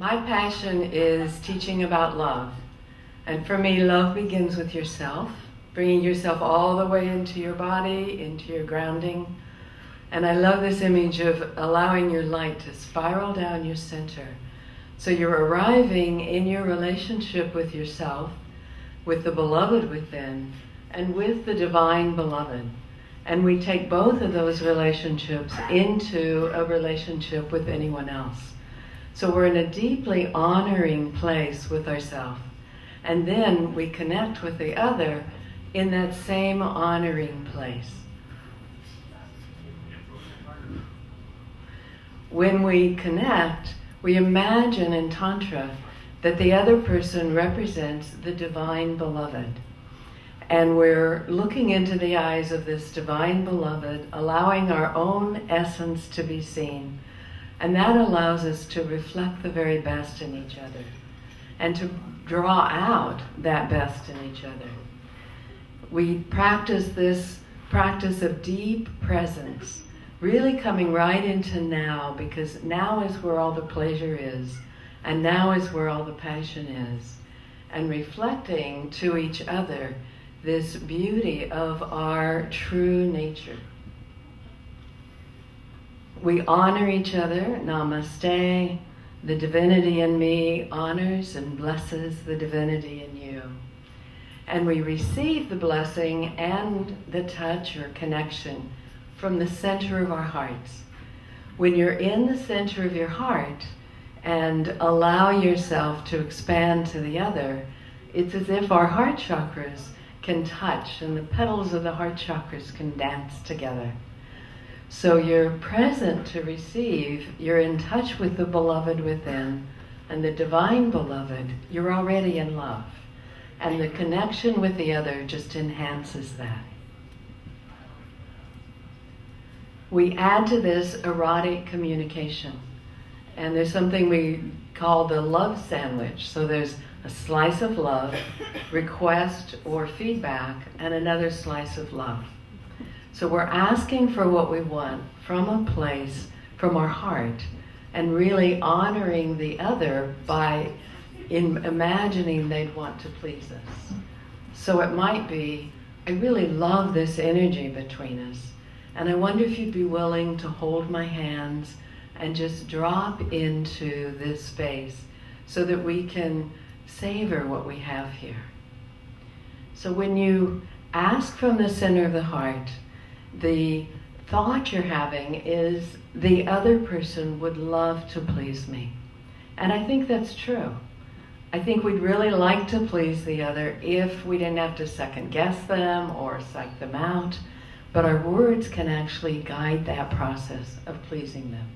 My passion is teaching about love. And for me, love begins with yourself, bringing yourself all the way into your body, into your grounding. And I love this image of allowing your light to spiral down your center. So you're arriving in your relationship with yourself, with the beloved within, and with the divine beloved. And we take both of those relationships into a relationship with anyone else. So we're in a deeply honoring place with ourselves. And then we connect with the other in that same honoring place. When we connect, we imagine in Tantra that the other person represents the divine beloved. And we're looking into the eyes of this divine beloved, allowing our own essence to be seen. And that allows us to reflect the very best in each other and to draw out that best in each other. We practice this practice of deep presence, really coming right into now, because now is where all the pleasure is, and now is where all the passion is, and reflecting to each other this beauty of our true nature. We honor each other, namaste. The divinity in me honors and blesses the divinity in you. And we receive the blessing and the touch or connection from the center of our hearts. When you're in the center of your heart and allow yourself to expand to the other, it's as if our heart chakras can touch and the petals of the heart chakras can dance together. So you're present to receive, you're in touch with the beloved within, and the divine beloved, you're already in love. And the connection with the other just enhances that. We add to this erotic communication. And there's something we call the love sandwich. So there's a slice of love, request or feedback, and another slice of love. So we're asking for what we want from a place, from our heart, and really honoring the other by imagining they'd want to please us. So it might be, I really love this energy between us, and I wonder if you'd be willing to hold my hands and just drop into this space so that we can savor what we have here. So when you ask from the center of the heart, the thought you're having is, the other person would love to please me. And I think that's true. I think we'd really like to please the other if we didn't have to second guess them or psych them out, but our words can actually guide that process of pleasing them.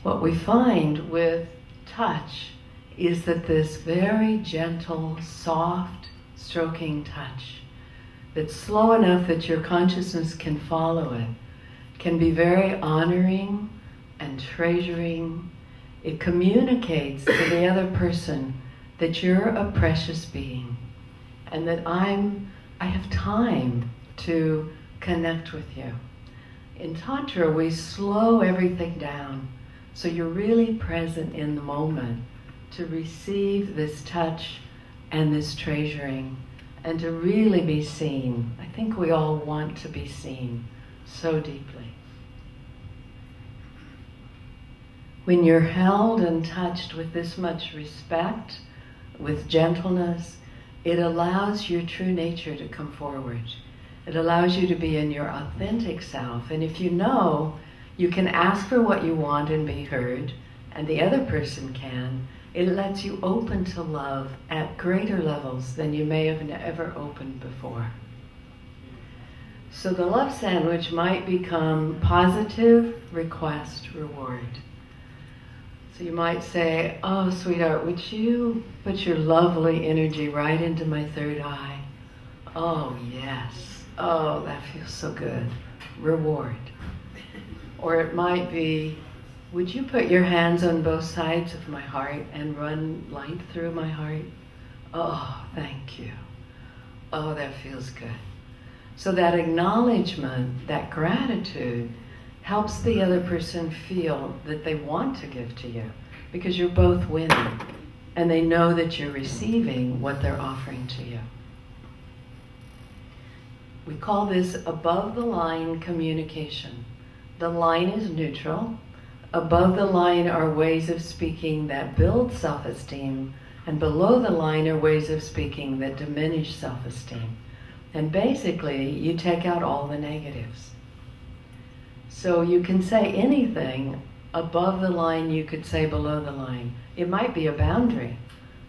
What we find with touch is that this very gentle, soft, stroking touch that's slow enough that your consciousness can follow it can be very honoring and treasuring. It communicates to the other person that you're a precious being and that I have time to connect with you. In Tantra, we slow everything down so you're really present in the moment to receive this touch and this treasuring, and to really be seen. I think we all want to be seen so deeply. When you're held and touched with this much respect, with gentleness, it allows your true nature to come forward. It allows you to be in your authentic self. And if you know, you can ask for what you want and be heard, and the other person can. It lets you open to love at greater levels than you may have ever opened before. So the love sandwich might become positive, request, reward. So you might say, oh, sweetheart, would you put your lovely energy right into my third eye? Oh, yes. Oh, that feels so good. Reward. Or it might be, would you put your hands on both sides of my heart and run light through my heart? Oh, thank you. Oh, that feels good. So that acknowledgement, that gratitude, helps the other person feel that they want to give to you, because you're both winning, and they know that you're receiving what they're offering to you. We call this above the line communication. The line is neutral. Above the line are ways of speaking that build self-esteem, and below the line are ways of speaking that diminish self-esteem. And basically, you take out all the negatives. So you can say anything above the line, you could say below the line. It might be a boundary.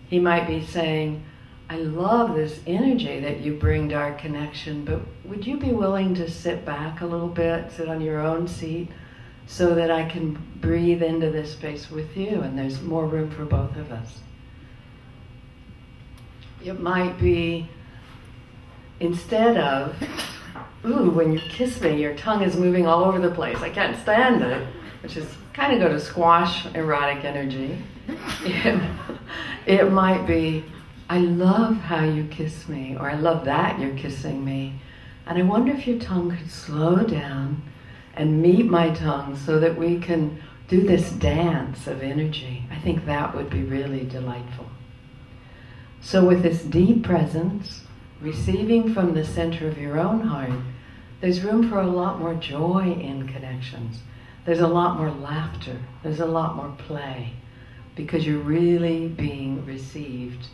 He might be saying, I love this energy that you bring to our connection, but would you be willing to sit back a little bit, sit on your own seat, so that I can breathe into this space with you and there's more room for both of us? It might be, instead of, ooh, when you kiss me, your tongue is moving all over the place, I can't stand it, which is kind of go to squash erotic energy. It might be, I love how you kiss me, or I love that you're kissing me, and I wonder if your tongue could slow down and meet my tongue so that we can do this dance of energy. I think that would be really delightful. So with this deep presence, receiving from the center of your own heart, there's room for a lot more joy in connections. There's a lot more laughter. There's a lot more play, because you're really being received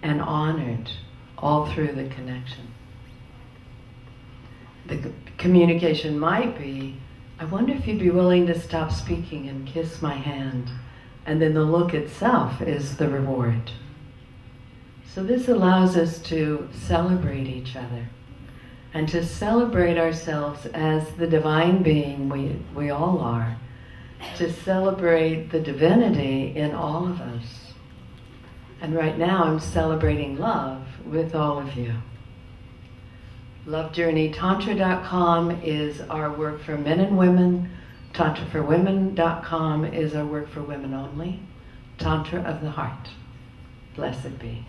and honored all through the connection. The communication might be, I wonder if you'd be willing to stop speaking and kiss my hand. And then the look itself is the reward. So this allows us to celebrate each other and to celebrate ourselves as the divine being we all are, to celebrate the divinity in all of us. And right now I'm celebrating love with all of you. LoveJourneyTantra.com is our work for men and women. TantraForWomen.com is our work for women only. Tantra of the heart. Blessed be.